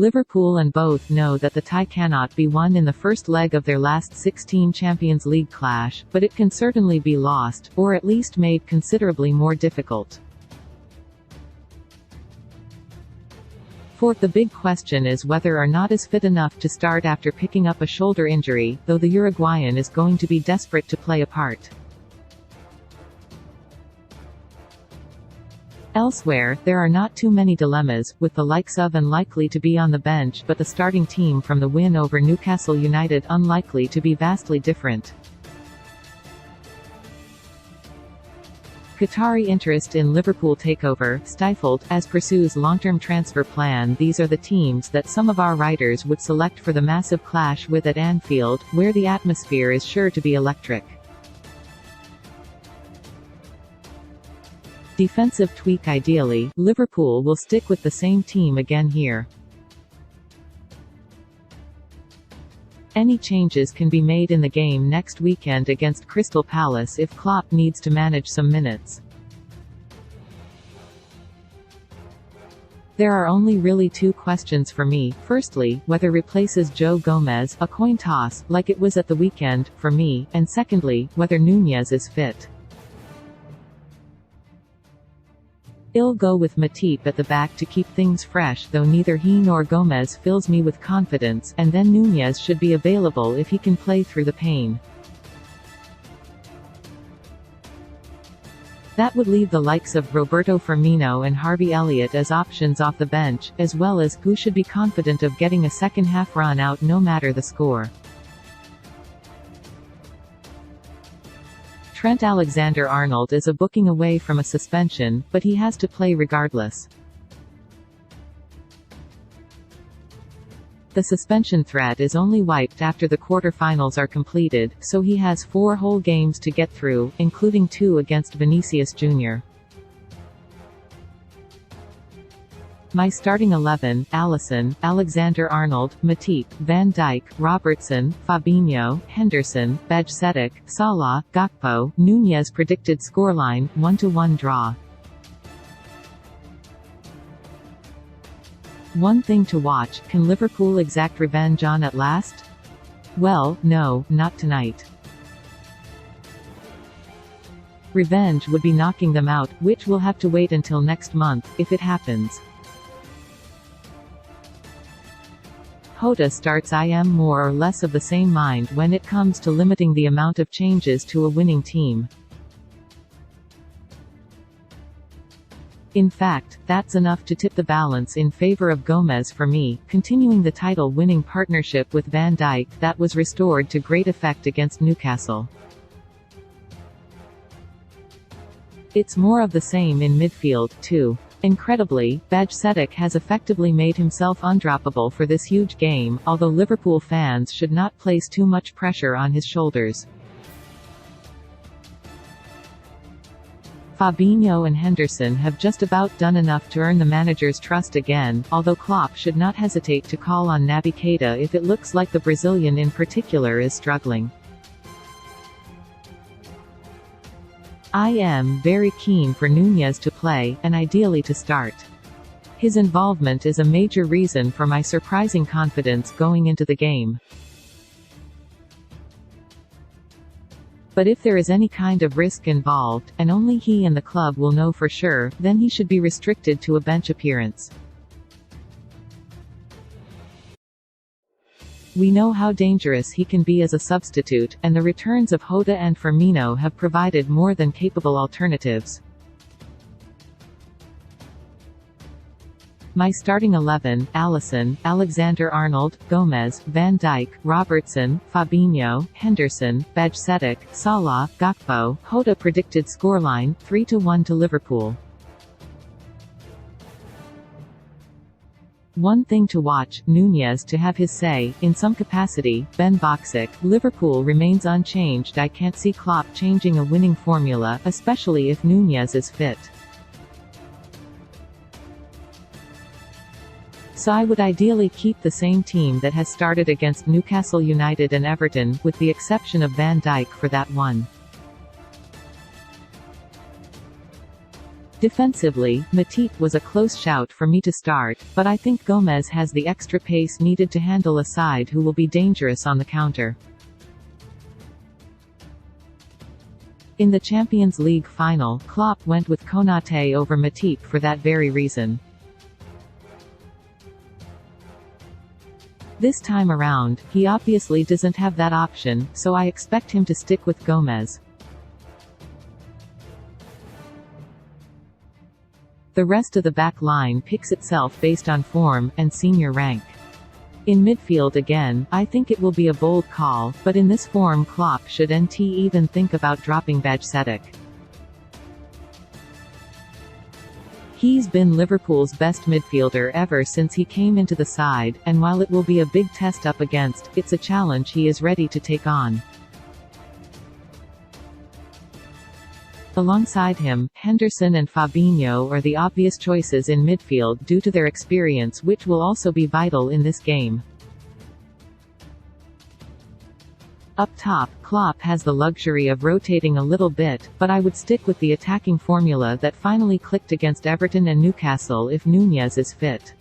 Liverpool and both know that the tie cannot be won in the first leg of their last 16 Champions League clash, but it can certainly be lost, or at least made considerably more difficult. The big question is whether or not is fit enough to start after picking up a shoulder injury, though the Uruguayan is going to be desperate to play a part. Elsewhere, there are not too many dilemmas, with the likes of unlikely to be on the bench but the starting team from the win over Newcastle United unlikely to be vastly different. Qatari interest in Liverpool takeover, stifled, as pursues long-term transfer plan. These are the teams that some of our writers would select for the massive clash with at Anfield, where the atmosphere is sure to be electric. Defensive tweak. Ideally, Liverpool will stick with the same team again here. Any changes can be made in the game next weekend against Crystal Palace if Klopp needs to manage some minutes. There are only really two questions for me. Firstly, whether replaces Joe Gomez, a coin toss, like it was at the weekend, for me, and secondly, whether Núñez is fit. I'll go with Matip at the back to keep things fresh, though neither he nor Gomez fills me with confidence, and then Núñez should be available if he can play through the pain. That would leave the likes of Roberto Firmino and Harvey Elliott as options off the bench, as well as, who should be confident of getting a second-half run out no matter the score. Trent Alexander-Arnold is a booking away from a suspension, but he has to play regardless. The suspension threat is only wiped after the quarter-finals are completed, so he has 4 whole games to get through, including 2 against Vinicius Jr. My starting 11: Alisson, Alexander-Arnold, Matip, Van Dijk, Robertson, Fabinho, Henderson, Bajcetic, Salah, Gakpo, Núñez. Predicted scoreline: 1-1 draw. One thing to watch: can Liverpool exact revenge on at last? Well, no, not tonight. Revenge would be knocking them out, which will have to wait until next month, if it happens. Jota starts. I am more or less of the same mind when it comes to limiting the amount of changes to a winning team. In fact, that's enough to tip the balance in favor of Gomez for me, continuing the title-winning partnership with Van Dijk that was restored to great effect against Newcastle. It's more of the same in midfield, too. Incredibly, Bajcetic has effectively made himself undroppable for this huge game, although Liverpool fans should not place too much pressure on his shoulders. Fabinho and Henderson have just about done enough to earn the manager's trust again, although Klopp should not hesitate to call on Naby Keita if it looks like the Brazilian in particular is struggling. I am very keen for Núñez to play, and ideally to start. His involvement is a major reason for my surprising confidence going into the game. But if there is any kind of risk involved, and only he and the club will know for sure, then he should be restricted to a bench appearance. We know how dangerous he can be as a substitute, and the returns of Jota and Firmino have provided more than capable alternatives. My starting 11: Alisson, Alexander-Arnold, Gomez, Van Dijk, Robertson, Fabinho, Henderson, Bajcetic, Salah, Gakpo, Jota. Predicted scoreline: 3-1 to Liverpool. One thing to watch: Núñez to have his say, in some capacity. Ben Boxic, Liverpool remains unchanged. I can't see Klopp changing a winning formula, especially if Núñez is fit. So I would ideally keep the same team that has started against Newcastle United and Everton, with the exception of Van Dijk for that one. Defensively, Matip was a close shout for me to start, but I think Gomez has the extra pace needed to handle a side who will be dangerous on the counter. In the Champions League final, Klopp went with Konate over Matip for that very reason. This time around, he obviously doesn't have that option, so I expect him to stick with Gomez. The rest of the back line picks itself based on form and senior rank. In midfield again, I think it will be a bold call, but in this form Klopp shouldn't even think about dropping Bajcetic. He's been Liverpool's best midfielder ever since he came into the side, and while it will be a big test up against, it's a challenge he is ready to take on. Alongside him, Henderson and Fabinho are the obvious choices in midfield due to their experience, which will also be vital in this game. Up top, Klopp has the luxury of rotating a little bit, but I would stick with the attacking formula that finally clicked against Everton and Newcastle if Núñez is fit.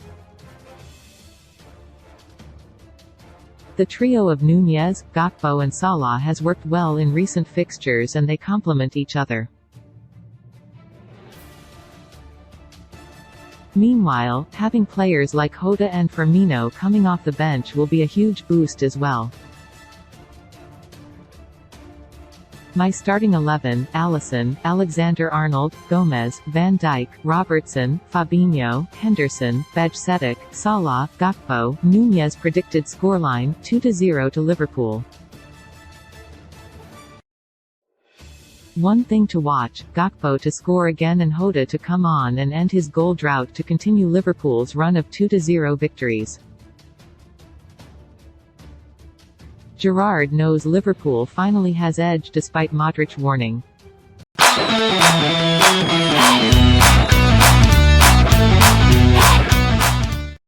The trio of Núñez, Gakpo and Salah has worked well in recent fixtures and they complement each other. Meanwhile, having players like Jota and Firmino coming off the bench will be a huge boost as well. My starting 11: Alisson, Alexander-Arnold, Gomez, Van Dijk, Robertson, Fabinho, Henderson, Bajcetic, Salah, Gakpo, Núñez. Predicted scoreline: 2-0 to Liverpool. One thing to watch: Gakpo to score again and Jota to come on and end his goal drought to continue Liverpool's run of 2-0 victories. Gerrard knows Liverpool finally has edge despite Modric's warning.